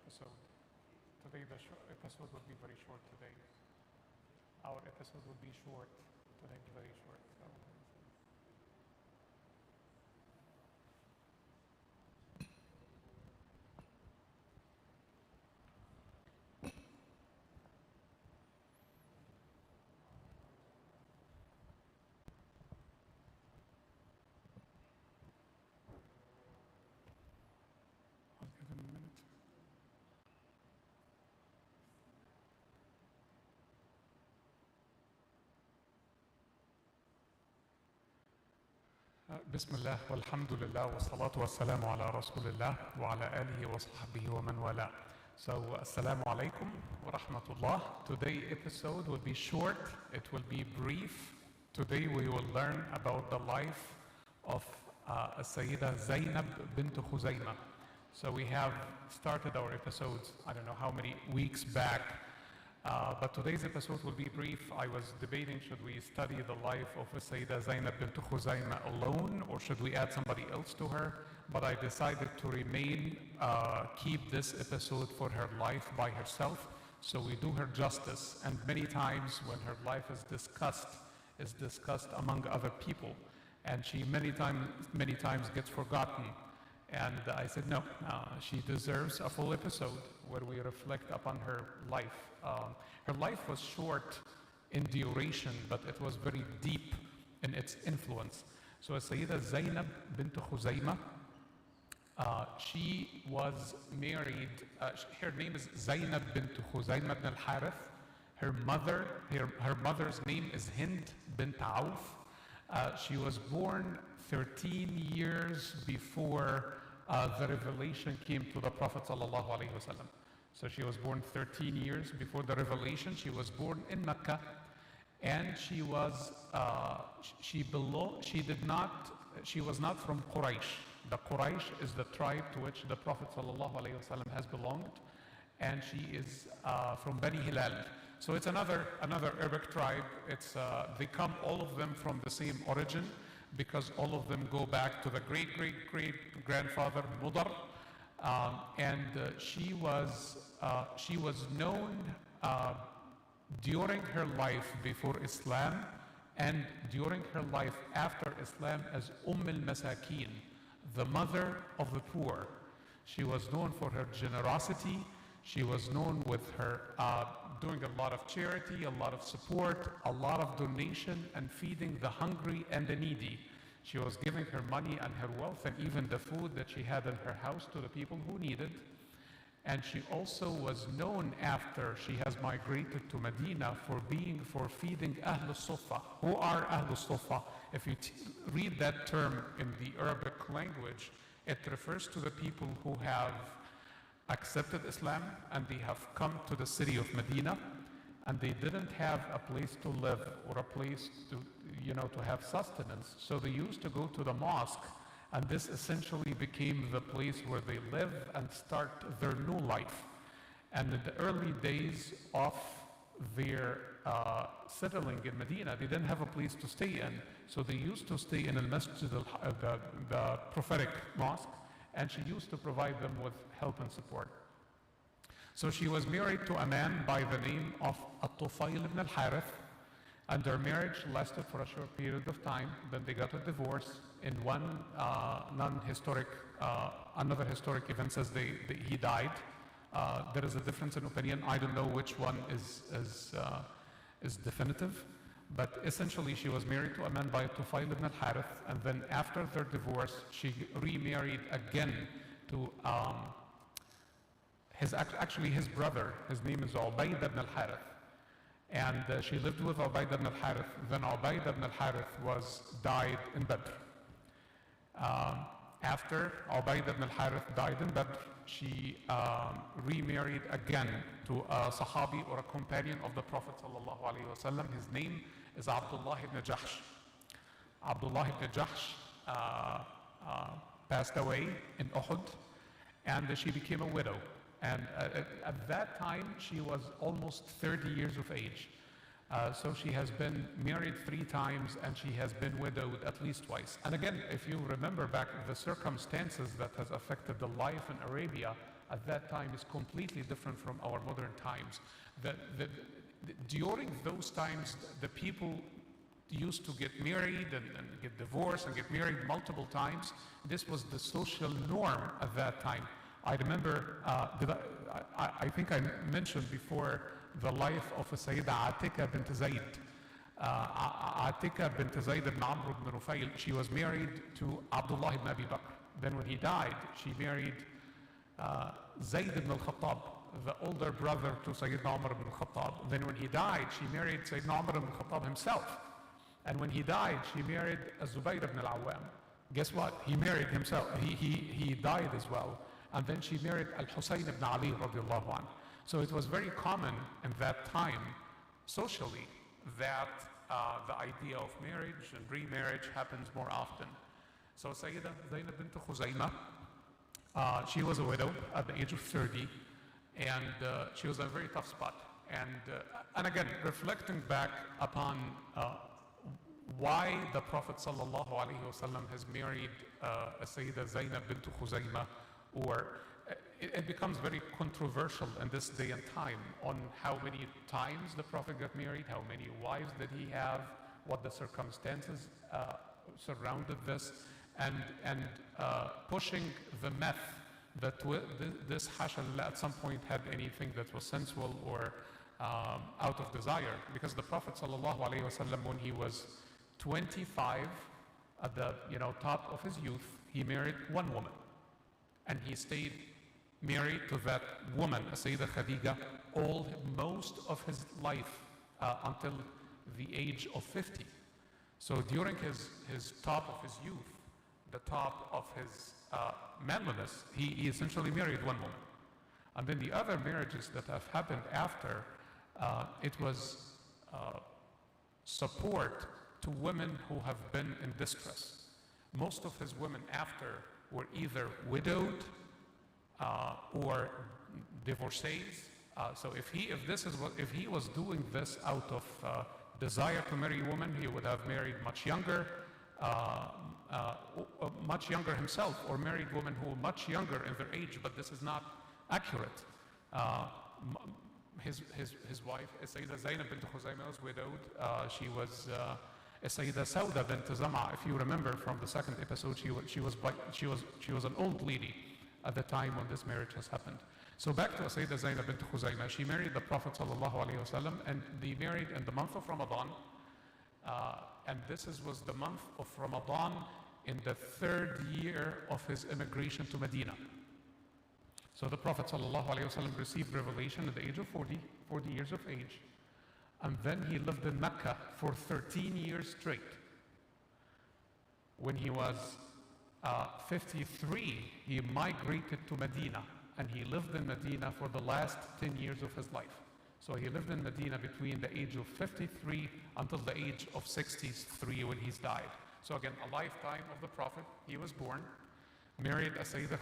episode. Today the episode will be very short today. Our episode will be short today, very short. So. I'll give him a minute. بسم الله والحمد لله والصلاة والسلام على رسول الله وعلى آله وصحبه ومن والاه. So, Assalamu alaikum wa rahmatullah. Today's episode will be short, it will be brief. Today we will learn about the life of Sayyida Zainab bint Khuzayma. So we have started our episodes, I don't know how many weeks back, but today's episode will be brief. I was debating, should we study the life of Sayyida Zainab bint Khuzayma alone, or should we add somebody else to her? But I decided to keep this episode for her life by herself, so we do her justice. And many times when her life is discussed among other people, and she many times gets forgotten. And I said, no, she deserves a full episode where we reflect upon her life. Her life was short in duration, but it was very deep in its influence. So Sayyida Zainab bint Khuzayma, she was married, her name is Zainab bint Khuzayma ibn al-Harith. Her mother's name is Hind bint Auf. She was born 13 years before the revelation came to the Prophet ﷺ. So she was born 13 years before the revelation. She was born in Mecca, and she was not from Quraysh. The Quraysh is the tribe to which the Prophet ﷺ has belonged, and she is from Bani Hilal. So it's another Arabic tribe. They come, all of them, from the same origin, because all of them go back to the great-great-great-grandfather Mudar. She was known during her life before Islam and during her life after Islam as al-Masakin, the mother of the poor. She was known for her generosity. She was known with her doing a lot of charity, a lot of support, a lot of donation, and feeding the hungry and the needy. She was giving her money and her wealth and even the food that she had in her house to the people who needed. And she also was known, after she has migrated to Medina, for feeding Ahlul Sufa. Who are Ahlul Sufa? If you read that term in the Arabic language, it refers to the people who have accepted Islam and they have come to the city of Medina, and they didn't have a place to live or a place to have sustenance. So they used to go to the mosque, and this essentially became the place where they live and start their new life. And in the early days of their settling in Medina, they didn't have a place to stay in. So they used to stay in al-Masjid, the prophetic mosque, and she used to provide them with help and support. So she was married to a man by the name of At-Tufayl ibn al-Harith, and their marriage lasted for a short period of time. Then they got a divorce. In one another historic event says he died. There is a difference in opinion. I don't know which one is definitive. But essentially, she was married to a man by Tufayl ibn al-Harith, and then after their divorce, she remarried again to his brother. His name is Ubayd ibn al-Harith. And she lived with Ubayd ibn al-Harith. Then Ubayd ibn al-Harith died in Badr. After Ubayd ibn al-Harith died in Badr, she remarried again to a Sahabi, or a companion of the Prophet ﷺ. His name is Abdullah ibn Jahsh. Abdullah ibn Jahsh passed away in Uhud, and she became a widow. And at that time, she was almost 30 years of age. So she has been married 3 times, and she has been widowed at least twice. And again, if you remember back the circumstances that has affected the life in Arabia at that time is completely different from our modern times. During those times, the people used to get married and get divorced and get married multiple times. This was the social norm at that time. I remember, I think I mentioned before the life of Sayyida Atika bint Zayd. Atika bint Zayd ibn Amr ibn Rufayl, she was married to Abdullah ibn Abi Bakr. Then when he died, she married Zayd ibn al-Khattab, the older brother to Sayyidina Umar ibn al-Khattab. Then when he died, she married Sayyidina Umar ibn al-Khattab himself. And when he died, she married Zubayr ibn al-Awwam. Guess what? He married himself. He died as well. And then she married Al-Husayn ibn Ali radiallahu anhu. So it was very common in that time, socially, that the idea of marriage and remarriage happens more often. So Sayyida Zainab bint Khuzaymah, she was a widow at the age of 30, and she was in a very tough spot. And again, reflecting back upon why the Prophet sallallahu alaihi wasallam has married Sayyida Zainab bint Khuzaymah, or it becomes very controversial in this day and time on how many times the Prophet got married, how many wives did he have, what the circumstances surrounded this, and pushing the myth that this hashallah at some point had anything that was sensual or out of desire. Because the Prophet sallallahu alaihi wasallam, when he was 25, at the top of his youth, he married one woman, and he stayed married to that woman, Sayyidah Khadija, most of his life until the age of 50. So during his top of his youth, the top of his manliness, he essentially married one woman. And then the other marriages that have happened after, it was support to women who have been in distress. Most of his women after were either widowed or divorcees. So if he was doing this out of desire to marry a woman, he would have married much younger himself, or married women who were much younger in their age. But this is not accurate. His wife, Sayyida Zainab bint Khuzaymah, was widowed. She was Sayyida Sauda bint Zam'a. If you remember from the second episode, she was an old lady at the time when this marriage has happened. So back to Sayyida Zainab bint Khuzaymah, she married the Prophet sallallahu alaihi wasallam, and they married in the month of Ramadan. And this was the month of Ramadan in the 3rd year of his immigration to Medina. So the Prophet ﷺ received revelation at the age of 40 years of age. And then he lived in Mecca for 13 years straight. When he was 53, he migrated to Medina, and he lived in Medina for the last 10 years of his life. So he lived in Medina between the age of 53 until the age of 63 when he's died. So again, a lifetime of the Prophet. He was born, married a Sayyidah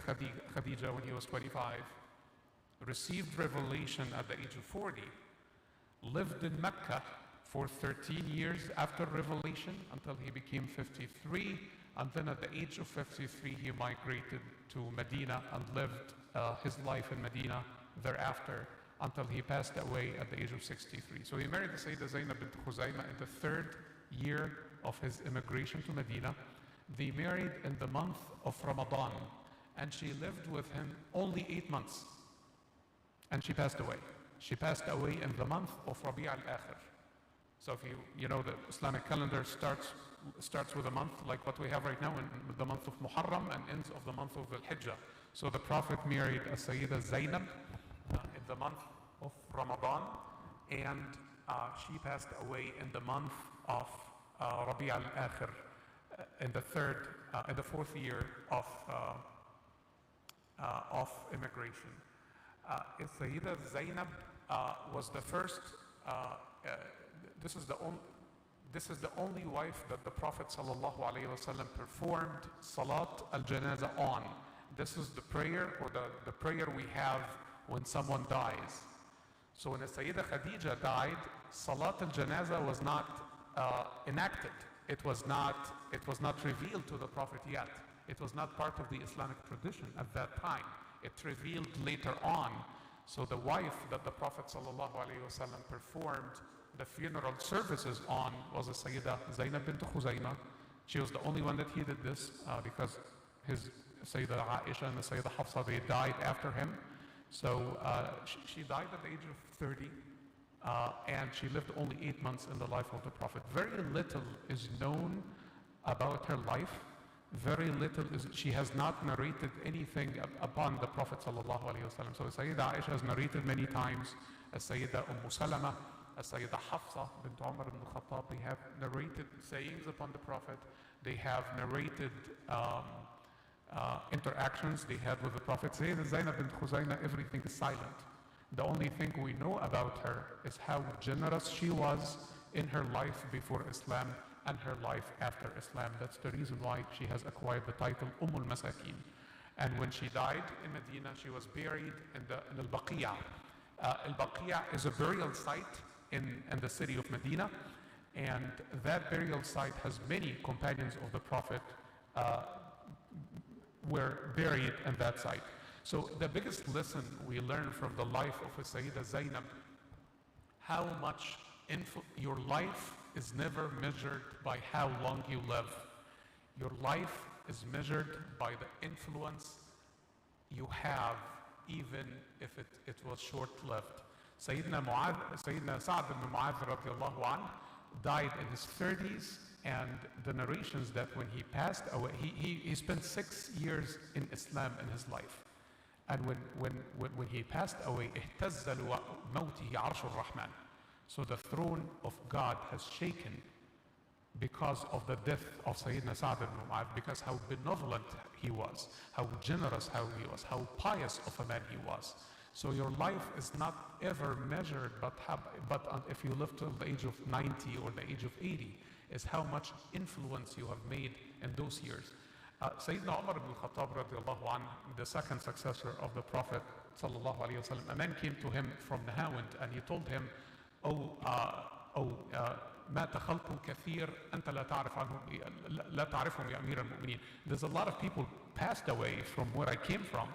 Khadija when he was 25, received revelation at the age of 40, lived in Mecca for 13 years after revelation until he became 53, and then at the age of 53 he migrated to Medina and lived his life in Medina thereafter until he passed away at the age of 63. So he married the Sayyidah Zainab bint Khuzaymah in the 3rd year of his immigration to Medina. They married in the month of Ramadan, and she lived with him only 8 months, and she passed away. She passed away in the month of Rabi' al-Akhir. So if you know the Islamic calendar starts with a month like what we have right now, in the month of Muharram, and ends of the month of Al-Hijjah. So the Prophet married a Sayyidah Zainab in the month of Ramadan, and she passed away in the month of Rabi' al-Akhir, in the 4th year of immigration. Sayyida Zainab was the first. This is the only wife that the Prophet sallallahu alaihi wasallam performed Salat al-Janaza on. This is the prayer, or the prayer we have when someone dies. So when Sayyida Khadija died, Salat al-Janaza was not enacted. It was not revealed to the Prophet yet. It was not part of the Islamic tradition at that time. It revealed later on. So the wife that the Prophet ﷺ performed the funeral services on was the Sayyidah Zainab bint Khuzayma. She was the only one that he did this because his Sayyidah Aisha and the Sayyidah Hafsa, they died after him. So she died at the age of 30 and she lived only 8 months in the life of the Prophet. Very little is known about her life. Very little she has not narrated anything upon the Prophet sallallahu alaihi wasallam. So Sayyidah Aisha has narrated many times, as Sayyidah Salama, as Sayyidah Hafsa bint Umar ibn Khattab, they have narrated sayings upon the Prophet. They have narrated interactions they had with the Prophet. Sayyidah Zainab bint Khuzayna, everything is silent. The only thing we know about her is how generous she was in her life before Islam and her life after Islam. That's the reason why she has acquired the title Masakin. And when she died in Medina, she was buried in Al-Baqiyah. Al-Baqiyah is a burial site in the city of Medina, and that burial site has many companions of the Prophet were buried in that site. So the biggest lesson we learn from the life of Sayyidah Zainab, how much your life is never measured by how long you live. Your life is measured by the influence you have, even if it was short-lived. Sayyidina Sa'd ibn Mu'adh radiallahu anhu died in his 30s, and the narrations that when he passed away, he spent 6 years in Islam in his life. And when he passed away, اهتز لموته عرش الرحمن. So the throne of God has shaken because of the death of Sayyidina Sa'd ibn Mu'adh, because how benevolent he was, how generous he was, how pious of a man he was. So your life is not ever measured, but if you live till the age of 90 or the age of 80, is how much influence you have made in those years. Sayyidina Umar ibn Khattab radiallahu anhu, the second successor of the Prophet sallallahu alayhi wa sallam, a man came to him from Nahawand and he told him, مات خلق كثير أنت لا تعرفهم يا أمير المؤمنين. There's a lot of people passed away from where I came from.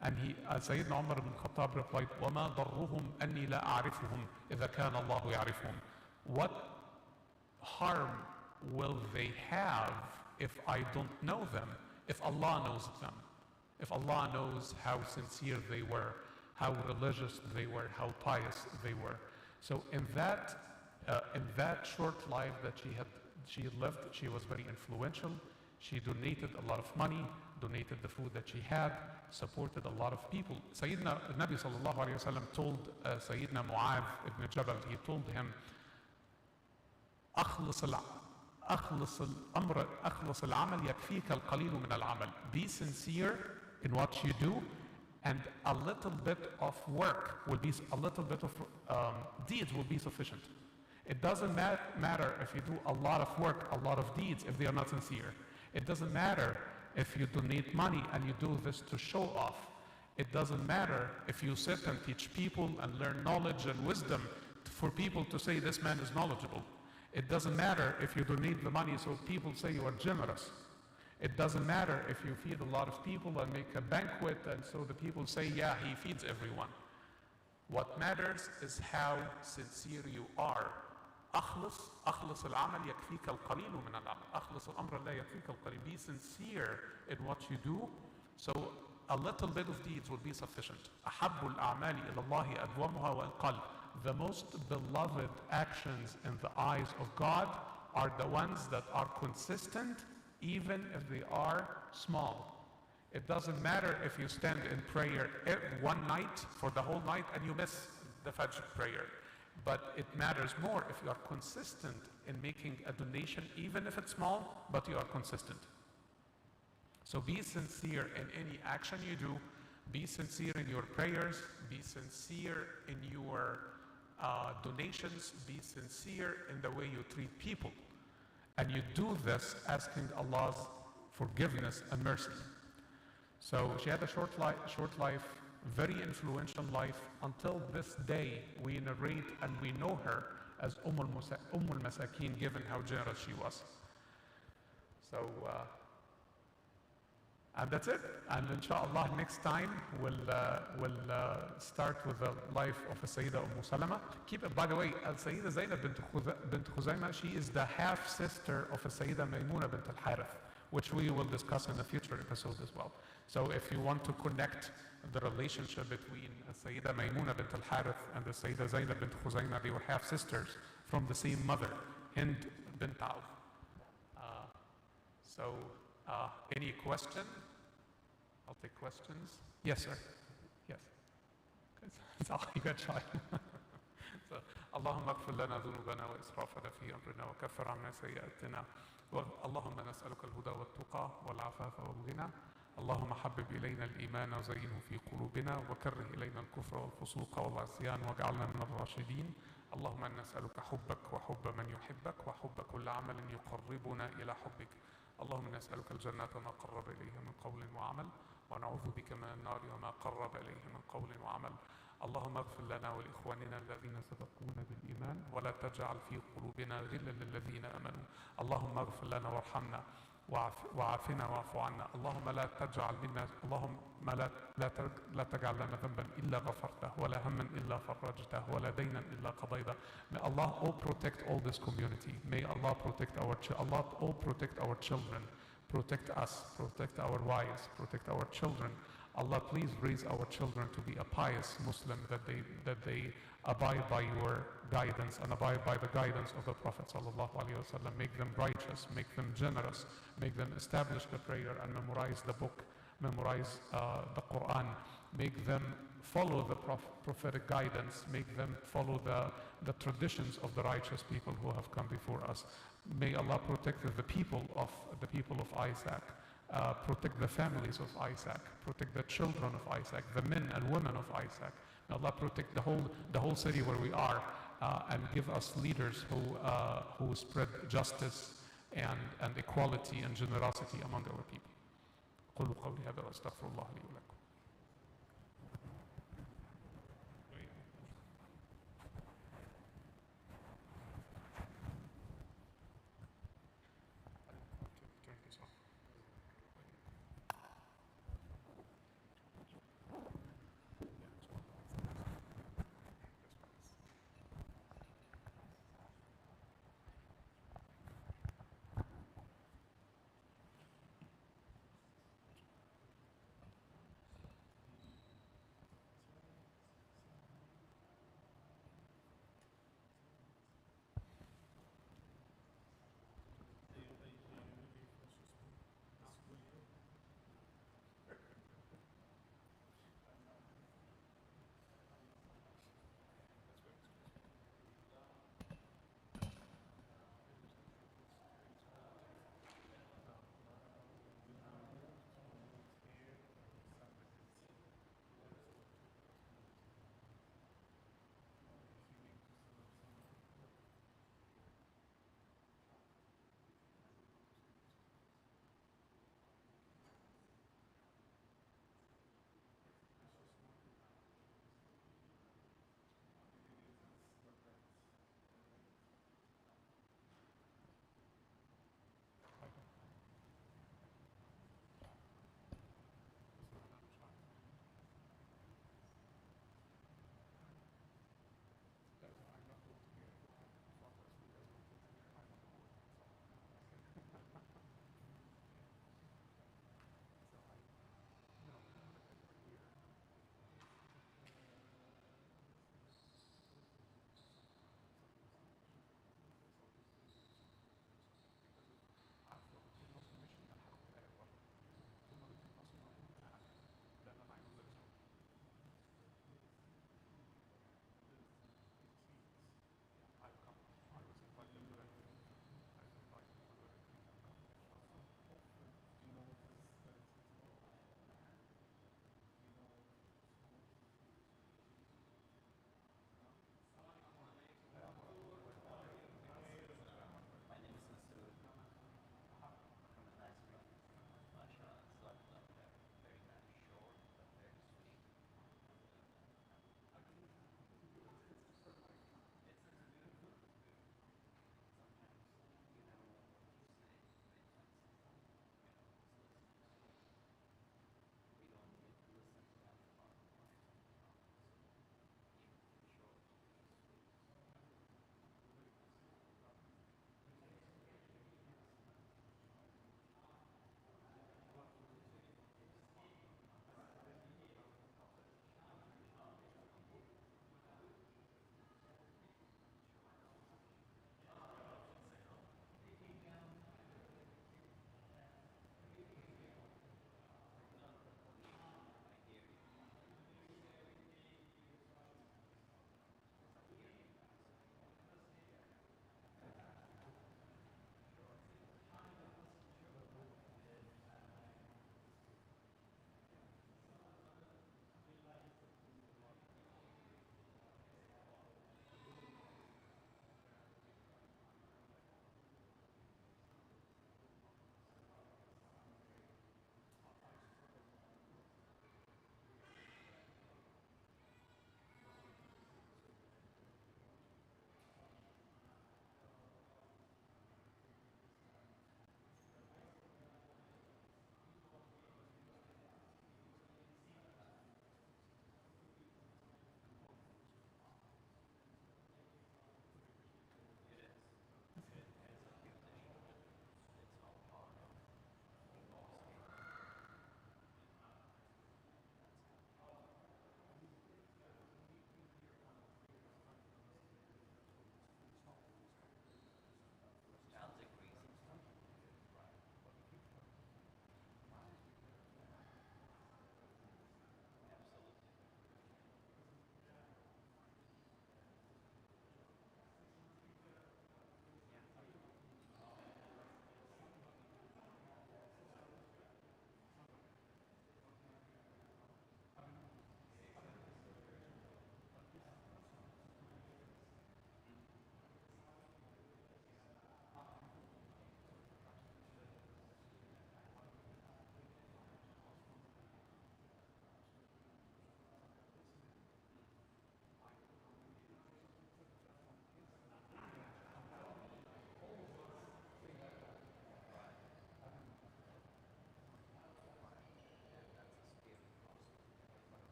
And Sayyidina Umar ibn Khattab replied, وَمَا ضَرُّهُمْ أَنِّي لَا أَعْرِفُهُمْ إِذَا كَانَ اللَّهُ يَعْرِفُهُم. What harm will they have if I don't know them, if Allah knows them, if Allah knows how sincere they were, how religious they were, how pious they were. So in that short life that she had lived, she was very influential. She donated a lot of money, donated the food that she had, supported a lot of people. Sayyidina Nabi sallallahu alayhi wa sallam told Sayyidina Mu'adh ibn Jabal, he told him, أخلص العمل يكفيك القليل من العمل. Be sincere in what you do, and a little bit of work will be, a little bit of deeds will be sufficient. It doesn't matter if you do a lot of work, a lot of deeds, if they are not sincere. It doesn't matter if you donate money and you do this to show off. It doesn't matter if you sit and teach people and learn knowledge and wisdom for people to say this man is knowledgeable. It doesn't matter if you donate the money so people say you are generous. It doesn't matter if you feed a lot of people and make a banquet and so the people say, yeah, he feeds everyone. What matters is how sincere you are. أخلص العمل يكفيك القليل من العمل. أخلص الأمر لا يكفيك القليل. Be sincere in what you do, so a little bit of deeds will be sufficient. أحب الأعمال إلى الله أدومها وإن. The most beloved actions in the eyes of God are the ones that are consistent, even if they are small. It doesn't matter if you stand in prayer one night for the whole night and you miss the Fajr prayer. But it matters more if you are consistent in making a donation, even if it's small, but you are consistent. So be sincere in any action you do. Be sincere in your prayers. Be sincere in your donations. Be sincere in the way you treat people. And you do this asking Allah's forgiveness and mercy. So she had a short life, very influential life. Until this day, we narrate and we know her as al-Masakin, given how generous she was. So And that's it. And inshallah, next time we'll start with the life of Sayyida Salama. By the way, Sayyida Zainab bint Khuzaima, she is the half sister of Sayyida Maymuna bint al-Harith, which we will discuss in a future episode as well. So if you want to connect the relationship between Sayyida Maymuna bint al-Harith and the Sayyida Zainab bint Khuzaima, they were half sisters from the same mother, Hind bint Auf. Any question? I'll take questions. Yes, sir. Yes. You got shy. اللهم اغفر لنا ذنوبنا وإسرافنا في أمرنا وكفر عنا سيئاتنا اللهم نسألك الهدى والتقى والعفاف والغنى اللهم حبب إلينا الإيمان وزينه في قلوبنا وكره إلينا الكفر والفسوق والعصيان واجعلنا من الراشدين اللهم إنا نسألك حبك وحب من يحبك وحب كل عمل يقربنا إلى حبك اللهم نسألك الجنة وما قرب إليها من قول وعمل ونعوذ بك من النار وما قرب إليه من قول وعمل اللهم اغفر لنا ولإخواننا الذين سبقونا بالإيمان ولا تجعل في قلوبنا غلا للذين آمنوا اللهم اغفر لنا وارحمنا وعافنا واعف عنا اللهم لا تجعل منا لا تجعل لنا ذنبا إلا غفرته ولا هما إلا فرجته ولا دينا إلا قضيته. May Allah all protect all this community. May Allah protect our children, protect us, protect our wives, protect our children. Allah, please raise our children to be a pious Muslim, that they abide by your guidance and abide by the guidance of the Prophet ﷺ. Make them righteous, make them generous, make them establish the prayer and memorize the book, memorize the Quran, make them follow the prophetic guidance, make them follow the traditions of the righteous people who have come before us. May Allah protect the people of Isaac. Protect the families of Isaac, protect the children of Isaac, the men and women of Isaac. May Allah protect the whole city where we are, and give us leaders who spread justice and equality and generosity among our people. قولوا قولي هذا واستغفر الله لي ولكم.